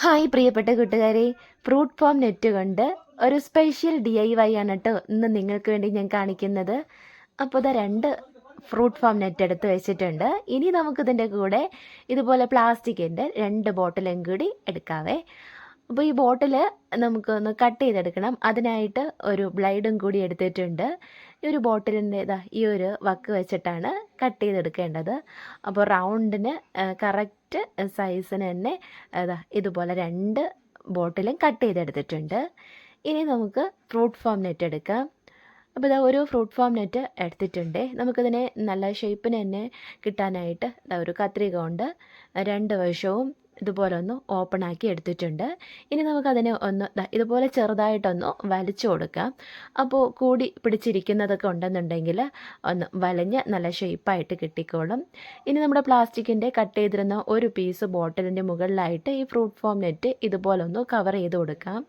Hi പ്രിയപ്പെട്ട കൂട്ടുകാരെ, fruit ഫോം നെറ്റ് കൊണ്ട് ഒരു സ്പെഷ്യൽ DIY ആണ് കേട്ടോ ഇന്ന് നിങ്ങൾക്ക് വേണ്ടി ഞാൻ കാണിക്കുന്നത്. അപ്പോൾ ഇതാ 2 ഫ്രൂട്ട് ഫോം നെറ്റ് എടുത്ത് വെച്ചിട്ടുണ്ട്. ഇനി നമുക്കിതിൻ്റെ കൂടെ ഇതുപോലെ പ്ലാസ്റ്റിക്കിൻ്റെ 2 ബോട്ടിലും കൂടി എടുക്കാവേ. അപ്പോൾ ഈ ബോട്ടിൽ നമുക്കൊന്ന് കട്ട് ചെയ്തെടുക്കണം. അതിനായിട്ട് ഒരു ബ്ലേഡും കൂടി എടുത്തിട്ടുണ്ട്. ഈ ഒരു ബോട്ടിലിൻ്റെ ഈ ഒരു വക്ക് വെച്ചിട്ടാണ് കട്ട് ചെയ്തെടുക്കേണ്ടത്. അപ്പോൾ റൗണ്ടിന് കറക്റ്റ് സൈസിന് തന്നെ ഇതുപോലെ 2 ബോട്ടിലും കട്ട് ചെയ്തെടുത്തിട്ടുണ്ട്. ഇനി നമുക്ക് ഫ്രൂട്ട് ഫോം നെറ്റ് എടുക്കാം. അപ്പോൾ ഒരു ഫ്രൂട്ട് ഫോം നെറ്റ് എടുത്തിട്ടുണ്ട്. നമുക്കിതിനെ നല്ല ഷേപ്പിന് തന്നെ കിട്ടാനായിട്ട് ഒരു കത്രിക കൊണ്ട് 2 വശവും ഇതുപോലെ ഒന്ന് ഓപ്പൺ ആക്കി എടുത്തിട്ടുണ്ട്. ഇനി നമുക്കതിനെ ഒന്ന് ഇതുപോലെ ചെറുതായിട്ടൊന്ന് വലിച്ചു കൊടുക്കാം. അപ്പോൾ കൂടി പിടിച്ചിരിക്കുന്നതൊക്കെ ഉണ്ടെന്നുണ്ടെങ്കിൽ ഒന്ന് വലിഞ്ഞ് നല്ല ഷേപ്പായിട്ട് കിട്ടിക്കോളും. ഇനി നമ്മുടെ പ്ലാസ്റ്റിക്കിൻ്റെ കട്ട് ചെയ്തിരുന്ന ഒരു പീസ് ബോട്ടിലിൻ്റെ മുകളിലായിട്ട് ഈ ഫ്രൂട്ട് ഫോം നെറ്റ് ഇതുപോലെ ഒന്ന് കവർ ചെയ്ത് കൊടുക്കാം.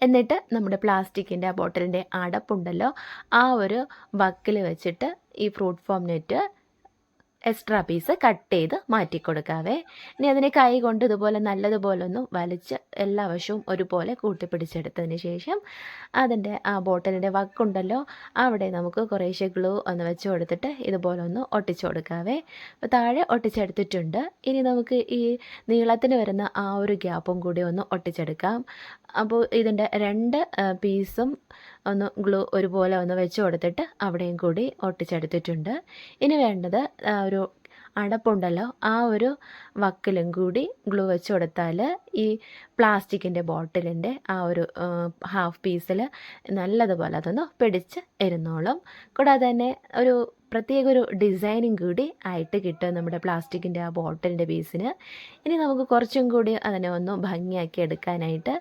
എന്നിട്ട് നമ്മുടെ പ്ലാസ്റ്റിക്കിൻ്റെ ആ ബോട്ടിലിൻ്റെ അടപ്പുണ്ടല്ലോ, ആ ഒരു വക്കിൽ വെച്ചിട്ട് ഈ ഫ്രൂട്ട് ഫോം നെറ്റ് എക്സ്ട്രാ പീസ് കട്ട് ചെയ്ത് മാറ്റിക്കൊടുക്കാവേ. ഇനി അതിനെ കൈ കൊണ്ട് ഇതുപോലെ നല്ലതുപോലെ ഒന്ന് വലിച്ച് എല്ലാ വശവും ഒരുപോലെ കൂട്ടിപ്പിടിച്ചെടുത്തതിന് ശേഷം അതിൻ്റെ ആ ബോട്ടിലിൻ്റെ വക്കുണ്ടല്ലോ, അവിടെ നമുക്ക് കുറേശ്ശെ ഗ്ലൂ ഒന്ന് വെച്ച് കൊടുത്തിട്ട് ഇതുപോലെ ഒന്ന് ഒട്ടിച്ചു കൊടുക്കാവേ. അപ്പോൾ താഴെ ഒട്ടിച്ചെടുത്തിട്ടുണ്ട്. ഇനി നമുക്ക് ഈ നീളത്തിന് വരുന്ന ആ ഒരു ഗ്യാപ്പും കൂടി ഒന്ന് ഒട്ടിച്ചെടുക്കാം. അപ്പോൾ ഇതിൻ്റെ 2 പീസും ഒന്ന് ഗ്ലൂ ഒരുപോലെ ഒന്ന് വെച്ച് കൊടുത്തിട്ട് അവിടെയും കൂടി ഒട്ടിച്ചെടുത്തിട്ടുണ്ട്. ഇനി വേണ്ടത് ഒരു അടപ്പുണ്ടല്ലോ, ആ ഒരു വക്കിലും കൂടി ഗ്ലൂ വെച്ച് കൊടുത്താൽ ഈ പ്ലാസ്റ്റിക്കിൻ്റെ ബോട്ടിലിൻ്റെ ആ ഒരു ഹാഫ് പീസിൽ നല്ലതുപോലെ അതൊന്ന് പിടിച്ച് ഇരുന്നോളും. കൂടാതെ തന്നെ ഒരു പ്രത്യേക ഒരു ഡിസൈനിങ് കൂടി ആയിട്ട് കിട്ടും നമ്മുടെ പ്ലാസ്റ്റിക്കിൻ്റെ ആ ബോട്ടിലിൻ്റെ പീസിന്. ഇനി നമുക്ക് കുറച്ചും കൂടി അതിനെ ഒന്ന് ഭംഗിയാക്കി എടുക്കാനായിട്ട്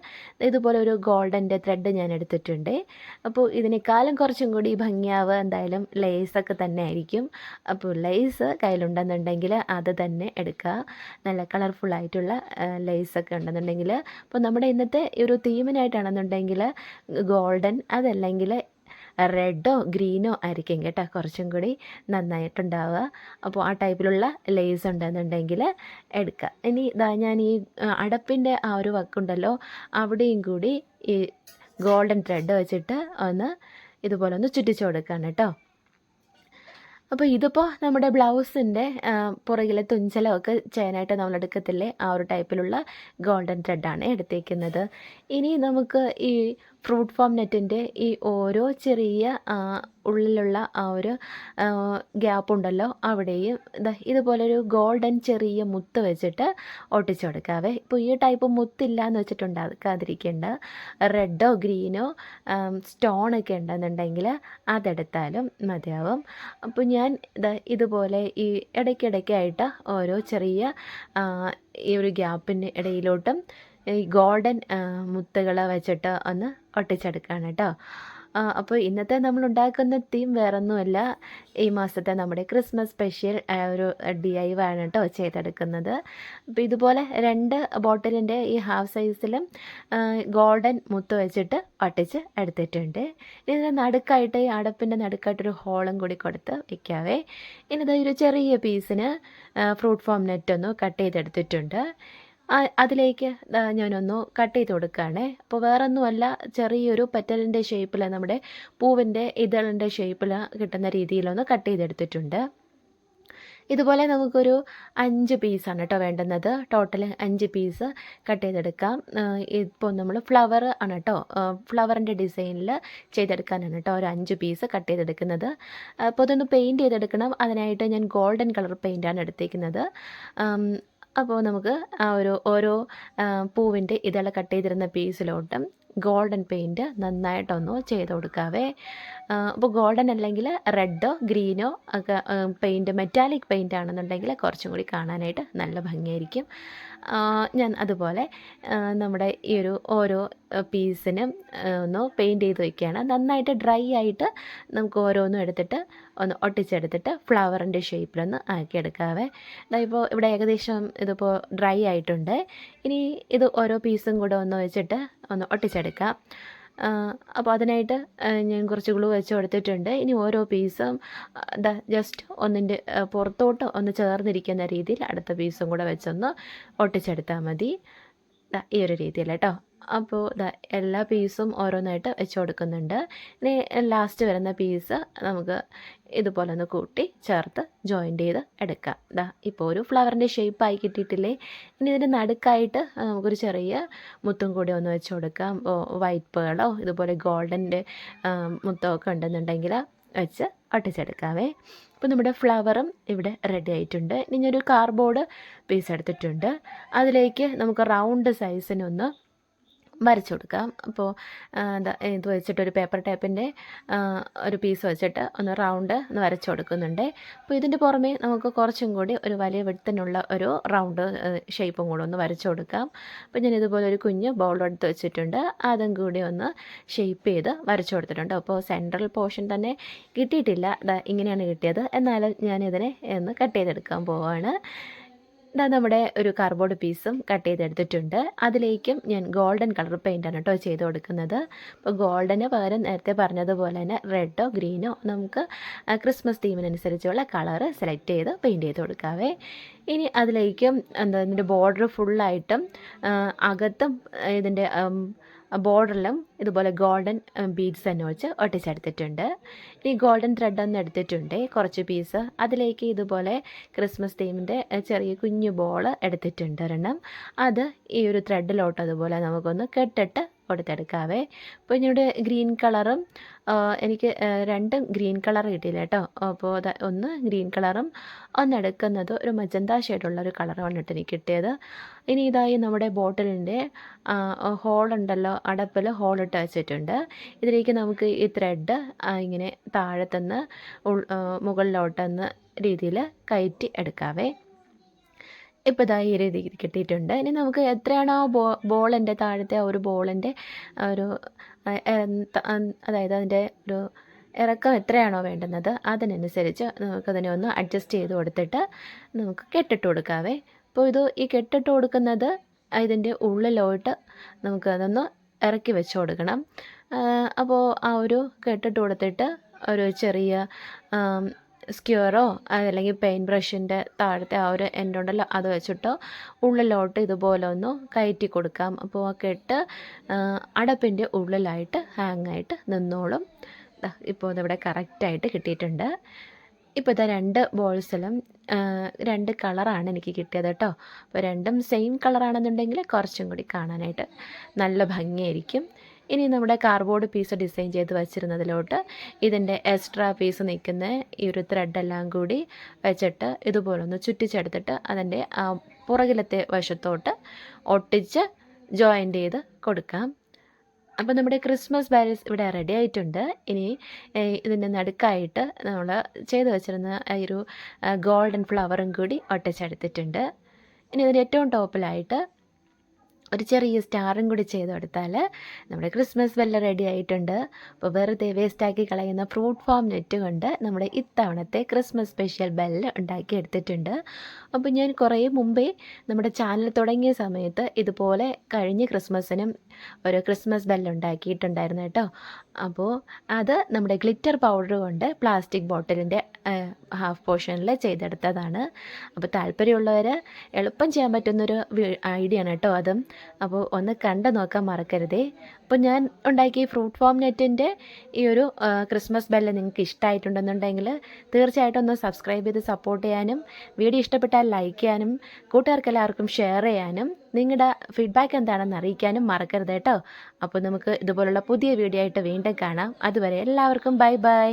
ഇതുപോലെ ഒരു ഗോൾഡൻ്റെ ത്രെഡ് ഞാൻ എടുത്തിട്ടുണ്ട്. അപ്പോൾ ഇതിനേക്കാളും കുറച്ചും കൂടി ഭംഗിയാവുക എന്തായാലും ലേസൊക്കെ തന്നെ ആയിരിക്കും. അപ്പോൾ ലേസ് കയ്യിലുണ്ടെന്നുണ്ടെങ്കിൽ അത് തന്നെ എടുക്കുക. നല്ല കളർഫുള്ളായിട്ടുള്ള ലേസൊക്കെ ഉണ്ടെന്നുണ്ടെങ്കിൽ, അപ്പോൾ നമ്മുടെ ഇന്നത്തെ ഒരു തീമിനായിട്ടാണെന്നുണ്ടെങ്കിൽ ഗോൾഡൻ, അതല്ലെങ്കിൽ റെഡോ ഗ്രീനോ ആയിരിക്കും കേട്ടോ കുറച്ചും കൂടി നന്നായിട്ടുണ്ടാവുക. അപ്പോൾ ആ ടൈപ്പിലുള്ള ലേസ് ഉണ്ടെന്നുണ്ടെങ്കിൽ എടുക്കുക. ഇനി ഞാൻ ഈ അടപ്പിൻ്റെ ആ ഒരു വക്കുണ്ടല്ലോ, അവിടെയും കൂടി ഈ ഗോൾഡൻ ത്രെഡ് വെച്ചിട്ട് ഒന്ന് ഇതുപോലെ ഒന്ന് ചുറ്റിച്ചു കൊടുക്കുകയാണ് കേട്ടോ. അപ്പോൾ ഇതിപ്പോൾ നമ്മുടെ ബ്ലൗസിൻ്റെ പുറകിലെ തുഞ്ചലമൊക്കെ ചെയ്യാനായിട്ട് നമ്മൾ എടുക്കത്തില്ലേ, ആ ഒരു ടൈപ്പിലുള്ള ഗോൾഡൻ ത്രെഡാണ് എടുത്തേക്കുന്നത്. ഇനി നമുക്ക് ഈ ഫ്രൂട്ട് ഫോം നെറ്റിൻ്റെ ഈ ഓരോ ചെറിയ ഉള്ളിലുള്ള ആ ഒരു ഗ്യാപ്പുണ്ടല്ലോ, അവിടെയും ഇതുപോലൊരു ഗോൾഡൻ ചെറിയ മുത്ത് വെച്ചിട്ട് ഒട്ടിച്ചു കൊടുക്കാവേ. ഇപ്പോൾ ഈ ടൈപ്പ് മുത്തില്ല എന്ന് വെച്ചിട്ടുണ്ടാക്കാതിരിക്കേണ്ട, റെഡോ ഗ്രീനോ സ്റ്റോണൊക്കെ ഉണ്ടെന്നുണ്ടെങ്കിൽ അതെടുത്താലും മതിയാവും. അപ്പോൾ ഞാൻ ഇതുപോലെ ഈ ഇടയ്ക്കിടയ്ക്കായിട്ട് ഓരോ ചെറിയ ഈ ഒരു ഗ്യാപ്പിൻ്റെ ഇടയിലോട്ടും ഈ ഗോൾഡൻ മുത്തുകൾ വെച്ചിട്ട് ഒന്ന് ഒട്ടിച്ചെടുക്കുകയാണ് കേട്ടോ. അപ്പോൾ ഇന്നത്തെ നമ്മൾ ഉണ്ടാക്കുന്ന തീം വേറൊന്നുമല്ല, ഈ മാസത്തെ നമ്മുടെ ക്രിസ്മസ് സ്പെഷ്യൽ ഒരു DIY ആണ് കേട്ടോ ചെയ്തെടുക്കുന്നത്. അപ്പോൾ ഇതുപോലെ 2 ബോട്ടിലിൻ്റെ ഈ ഹാഫ് സൈസിലും ഗോൾഡൻ മുത്ത് വെച്ചിട്ട് ഒട്ടിച്ച് എടുത്തിട്ടുണ്ട്. ഇതിൻ്റെ നടുക്കായിട്ട്, ഈ അടപ്പിൻ്റെ നടുക്കായിട്ടൊരു ഹോളും കൂടി കൊടുത്ത് വയ്ക്കാവേ. ഇനി ഒരു ചെറിയ പീസിന് ഫ്രൂട്ട് ഫോം നെറ്റൊന്ന് കട്ട് ചെയ്തെടുത്തിട്ടുണ്ട്. അതിലേക്ക് ഞാനൊന്ന് കട്ട് ചെയ്ത് കൊടുക്കുകയാണേ. അപ്പോൾ വേറൊന്നുമല്ല, ചെറിയൊരു പെറ്റലിൻ്റെ ഷേപ്പിൽ, നമ്മുടെ പൂവിൻ്റെ ഇതളിൻ്റെ ഷേപ്പിൽ കിട്ടുന്ന രീതിയിലൊന്ന് കട്ട് ചെയ്തെടുത്തിട്ടുണ്ട്. ഇതുപോലെ നമുക്കൊരു 5 പീസാണ് കേട്ടോ വേണ്ടുന്നത്. ടോട്ടൽ 5 പീസ് കട്ട് ചെയ്തെടുക്കാം. ഇപ്പോൾ നമ്മൾ ഫ്ലവർ ആണ് കേട്ടോ, ഫ്ലവറിൻ്റെ ഡിസൈനിൽ ചെയ്തെടുക്കാനാണ് കേട്ടോ ഒരു 5 പീസ് കട്ട് ചെയ്തെടുക്കുന്നത്. അപ്പോൾ അതൊന്ന് പെയിൻറ്റ് ചെയ്തെടുക്കണം. അതിനായിട്ട് ഞാൻ ഗോൾഡൻ കളർ പെയിൻറ്റാണ് എടുത്തേക്കുന്നത്. അപ്പോൾ നമുക്ക് ആ ഓരോ പൂവിൻ്റെ ഇതള കട്ട് ചെയ്തിരുന്ന പീസിലോട്ടും ഗോൾഡൻ പെയിൻറ്റ് നന്നായിട്ടൊന്ന് ചെയ്ത് കൊടുക്കാവേ. അപ്പോൾ ഗോൾഡൻ അല്ലെങ്കിൽ റെഡോ ഗ്രീനോ ഒക്കെ പെയിൻറ്റ്, മെറ്റാലിക് പെയിൻ്റ് ആണെന്നുണ്ടെങ്കിൽ കുറച്ചും കൂടി കാണാനായിട്ട് നല്ല ഭംഗിയായിരിക്കും. ഞാൻ അതുപോലെ നമ്മുടെ ഈ ഓരോ പീസിനും ഒന്ന് പെയിൻറ്റ് ചെയ്ത് വയ്ക്കുകയാണ്. നന്നായിട്ട് ഡ്രൈ ആയിട്ട് നമുക്ക് ഓരോന്നും എടുത്തിട്ട് ഒന്ന് ഒട്ടിച്ചെടുത്തിട്ട് ഫ്ലവറിൻ്റെ ഷേപ്പിലൊന്ന് ആക്കിയെടുക്കാവേ. ഇപ്പോൾ ഇവിടെ ഏകദേശം ഇതിപ്പോൾ ഡ്രൈ ആയിട്ടുണ്ട്. ഇനി ഇത് ഓരോ പീസും കൂടെ ഒന്ന് വെച്ചിട്ട് ഒന്ന് ഒട്ടിച്ചെടുക്കാം. അപ്പോൾ അതിനായിട്ട് ഞാൻ കുറച്ച് ഗ്ലൂ വെച്ച് കൊടുത്തിട്ടുണ്ട്. ഇനി ഓരോ പീസും ജസ്റ്റ് ഒന്നിൻ്റെ പുറത്തോട്ട് ഒന്ന് ചേർന്നിരിക്കുന്ന രീതിയിൽ അടുത്ത പീസും കൂടെ വെച്ചൊന്ന് ഒട്ടിച്ചെടുത്താൽ മതി. ഈ ഒരു രീതിയിൽ കേട്ടോ. അപ്പോൾ എല്ലാ പീസും ഓരോന്നായിട്ട് വെച്ച് കൊടുക്കുന്നുണ്ട്. ഇനി ലാസ്റ്റ് വരുന്ന പീസ് നമുക്ക് ഇതുപോലെ ഒന്ന് കൂട്ടി ചേർത്ത് ജോയിൻ്റ് ചെയ്ത് എടുക്കാം. ഇപ്പോൾ ഒരു ഫ്ലവറിൻ്റെ ഷേപ്പായി കിട്ടിയിട്ടില്ലേ. ഇനി ഇതിൻ്റെ നടുക്കായിട്ട് നമുക്കൊരു ചെറിയ മുത്തും കൂടി ഒന്ന് വെച്ച് കൊടുക്കാം. വൈറ്റ് പേളോ ഇതുപോലെ ഗോൾഡൻ്റെ മുത്തമൊക്കെ ഉണ്ടെന്നുണ്ടെങ്കിൽ വെച്ച് ഒട്ടിച്ചെടുക്കാവേ. ഇപ്പോൾ നമ്മുടെ ഫ്ലവറും ഇവിടെ റെഡി ആയിട്ടുണ്ട്. ഇനി ഞാനൊരു കാർഡ്ബോർഡ് പീസ് എടുത്തിട്ടുണ്ട്. അതിലേക്ക് നമുക്ക് റൗണ്ട് സൈസിനൊന്ന് വരച്ചു കൊടുക്കാം. അപ്പോൾ ഇത് വെച്ചിട്ടൊരു പേപ്പർ ടേപ്പിൻ്റെ ഒരു പീസ് വെച്ചിട്ട് ഒന്ന് റൗണ്ട് ഒന്ന് വരച്ചു കൊടുക്കുന്നുണ്ട്. അപ്പോൾ ഇതിൻ്റെ പുറമേ നമുക്ക് കുറച്ചും കൂടി ഒരു വലിയ വിഡ്ത്തിനുള്ള ഒരു റൗണ്ട് ഷേപ്പും കൂടെ ഒന്ന് വരച്ചു കൊടുക്കാം. അപ്പോൾ ഞാൻ ഇതുപോലെ ഒരു കുഞ്ഞ് ബോൾ എടുത്ത് വെച്ചിട്ടുണ്ട്. അതും കൂടി ഒന്ന് ഷേപ്പ് ചെയ്ത് വരച്ചു കൊടുത്തിട്ടുണ്ട്. അപ്പോൾ സെൻട്രൽ പോർഷൻ തന്നെ കിട്ടിയിട്ടില്ല, ഇങ്ങനെയാണ് കിട്ടിയത്. എന്നാലും ഞാനിതിനെ ഒന്ന് കട്ട് ചെയ്തെടുക്കാൻ പോവുകയാണ്. നമ്മുടെ ഒരു കാർഡ്ബോർഡ് പീസും കട്ട് ചെയ്തെടുത്തിട്ടുണ്ട്. അതിലേക്കും ഞാൻ ഗോൾഡൻ കളർ പെയിൻ്റാണ് കേട്ടോ ചെയ്ത് കൊടുക്കുന്നത്. അപ്പോൾ ഗോൾഡന് പകരം നേരത്തെ പറഞ്ഞതുപോലെ തന്നെ റെഡോ ഗ്രീനോ നമുക്ക് ക്രിസ്മസ് തീമിനനുസരിച്ചുള്ള കളറ് സെലക്ട് ചെയ്ത് പെയിൻറ്റ് ചെയ്ത് കൊടുക്കാവേ. ഇനി അതിലേക്കും ഇതിൻ്റെ ബോർഡർ ഫുള്ളായിട്ടും അകത്തും ഇതിൻ്റെ ബോർഡറിലും ഇതുപോലെ ഗോൾഡൻ ബീഡ്സ് തന്നെ വെച്ച് ഒട്ടിച്ചെടുത്തിട്ടുണ്ട്. ഇനി ഗോൾഡൻ ത്രെഡ് ഒന്ന് എടുത്തിട്ടുണ്ട് കുറച്ച് പീസ്. അതിലേക്ക് ഇതുപോലെ ക്രിസ്മസ് തീമിൻ്റെ ചെറിയ കുഞ്ഞു ബോൾ എടുത്തിട്ടുണ്ട് ഒരെണ്ണം. അത് ഈ ഒരു ത്രെഡിലോട്ട് അതുപോലെ നമുക്കൊന്ന് കെട്ടിട്ട് കൊടുത്തെടുക്കാവേ. അപ്പോൾ ഇതിനോട് ഗ്രീൻ കളറും എനിക്ക് രണ്ടും ഗ്രീൻ കളർ കിട്ടിയില്ല കേട്ടോ. അപ്പോൾ ഒന്ന് ഗ്രീൻ കളറും ഒന്നെടുക്കുന്നത് ഒരു മജന്ത ഷെയ്ഡുള്ള ഒരു കളറാണ് കേട്ടോ എനിക്ക് കിട്ടിയത്. ഇനി ഇതായി നമ്മുടെ ബോട്ടിലിൻ്റെ ഹോളുണ്ടല്ലോ, അടപ്പിൽ ഹോളിട്ട് വെച്ചിട്ടുണ്ട്. ഇതിലേക്ക് നമുക്ക് ഈ ത്രെഡ് ഇങ്ങനെ താഴത്തുനിന്ന് മുകളിലോട്ടെന്ന രീതിയിൽ കയറ്റി എടുക്കാവേ. ഇപ്പോൾ ഈ രീതി കിട്ടിയിട്ടുണ്ട്. ഇനി നമുക്ക് എത്രയാണോ ബോളിൻ്റെ താഴത്തെ ഒരു ബോളിൻ്റെ ഒരു അതായത് അതിൻ്റെ ഒരു ഇറക്കം എത്രയാണോ വേണ്ടുന്നത് അതിനനുസരിച്ച് നമുക്കതിനെ ഒന്ന് അഡ്ജസ്റ്റ് ചെയ്ത് കൊടുത്തിട്ട് നമുക്ക് കെട്ടിട്ട് കൊടുക്കാവേ. അപ്പോൾ ഈ കെട്ടിട്ട് കൊടുക്കുന്നത് ഇതിൻ്റെ ഉള്ളിലോട്ട് നമുക്കതൊന്ന് ഇറക്കി വെച്ച് കൊടുക്കണം. അപ്പോൾ ആ ഒരു കെട്ടിട്ട് കൊടുത്തിട്ട് ഒരു ചെറിയ സ്ക്യൂറോ അല്ലെങ്കിൽ പെയിൻറ്റ് ബ്രഷിൻ്റെ താഴത്തെ ആ ഒരു എൻഡുണ്ടല്ലോ അത് വെച്ചിട്ടോ ഉള്ളിലോട്ട് ഇതുപോലെ ഒന്ന് കയറ്റി കൊടുക്കാം. അപ്പോൾ ആ കെട്ട് അടപ്പിൻ്റെ ഉള്ളിലായിട്ട് ഹാങ്ങായിട്ട് നിന്നോളും. ഇപ്പോൾ ഇതിവിടെ കറക്റ്റായിട്ട് കിട്ടിയിട്ടുണ്ട്. ഇപ്പോൾ രണ്ട് ബോൾസിലും രണ്ട് കളറാണ് എനിക്ക് കിട്ടിയത് കേട്ടോ. അപ്പോൾ രണ്ടും സെയിം കളറാണെന്നുണ്ടെങ്കിൽ കുറച്ചും കൂടി കാണാനായിട്ട് നല്ല ഭംഗിയായിരിക്കും. ഇനി നമ്മുടെ കാർഡ്ബോർഡ് പീസ് ഡിസൈൻ ചെയ്ത് വച്ചിരുന്നതിലോട്ട് ഇതിൻ്റെ എക്സ്ട്രാ പീസ് നിൽക്കുന്ന ഈ ഒരു ത്രെഡെല്ലാം കൂടി വെച്ചിട്ട് ഇതുപോലൊന്ന് ചുറ്റിച്ചെടുത്തിട്ട് അതിൻ്റെ പുറകിലത്തെ വശത്തോട്ട് ഒട്ടിച്ച് ജോയിൻ്റ് ചെയ്ത് കൊടുക്കാം. അപ്പോൾ നമ്മുടെ ക്രിസ്മസ് ബാലൻസ് ഇവിടെ റെഡി ആയിട്ടുണ്ട്. ഇനി ഇതിൻ്റെ നടുക്കായിട്ട് നമ്മൾ ചെയ്ത് വെച്ചിരുന്ന ഈ ഒരു ഗോൾഡൻ ഫ്ലവറും കൂടി ഒട്ടിച്ചെടുത്തിട്ടുണ്ട്. ഇനി ഇതിൻ്റെ ഏറ്റവും ടോപ്പിലായിട്ട് ഒരു ചെറിയ സ്റ്റാറും കൂടി ചെയ്ത് കൊടുത്താൽ നമ്മുടെ ക്രിസ്മസ് ബെല്ല് റെഡി ആയിട്ടുണ്ട്. അപ്പോൾ വെറുതെ വേസ്റ്റാക്കി കളയുന്ന ഫ്രൂട്ട് ഫോം നെറ്റ് കൊണ്ട് നമ്മുടെ ഇത്തവണത്തെ ക്രിസ്മസ് സ്പെഷ്യൽ ബെല്ല് ഉണ്ടാക്കി എടുത്തിട്ടുണ്ട്. അപ്പോൾ ഞാൻ കുറേ മുമ്പേ നമ്മുടെ ചാനൽ തുടങ്ങിയ സമയത്ത് ഇതുപോലെ കഴിഞ്ഞ ക്രിസ്മസിനും ഒരു ക്രിസ്മസ് ബെല്ല് ഉണ്ടാക്കിയിട്ടുണ്ടായിരുന്നു കേട്ടോ. അപ്പോൾ അത് നമ്മുടെ ഗ്ലിറ്റർ പൗഡർ കൊണ്ട് പ്ലാസ്റ്റിക് ബോട്ടിലിൻ്റെ ഹാഫ് പോർഷനിൽ ചെയ്തെടുത്തതാണ്. അപ്പോൾ താല്പര്യമുള്ളവർ എളുപ്പം ചെയ്യാൻ പറ്റുന്നൊരു ഐഡിയ ആണ് കേട്ടോ അതും. അപ്പോൾ ഒന്ന് കണ്ടു നോക്കാൻ മറക്കരുതേ. അപ്പോൾ ഞാൻ ഉണ്ടാക്കിയ ഫ്രൂട്ട് ഫോം നെറ്റിൻ്റെ ഈ ഒരു ക്രിസ്മസ് ബെല്ല് നിങ്ങൾക്ക് ഇഷ്ടമായിട്ടുണ്ടെന്നുണ്ടെങ്കിൽ തീർച്ചയായിട്ടും ഒന്ന് സബ്സ്ക്രൈബ് ചെയ്ത് സപ്പോർട്ട് ചെയ്യാനും വീഡിയോ ഇഷ്ടപ്പെട്ടാൽ ലൈക്ക് ചെയ്യാനും കൂട്ടുകാർക്ക് എല്ലാവർക്കും ഷെയർ ചെയ്യാനും നിങ്ങളുടെ ഫീഡ്ബാക്ക് എന്താണെന്ന് അറിയിക്കാനും മറക്കരുത് കേട്ടോ. അപ്പോൾ നമുക്ക് ഇതുപോലുള്ള പുതിയ വീഡിയോ ആയിട്ട് വീണ്ടും കാണാം. അതുവരെ എല്ലാവർക്കും ബൈ ബൈ.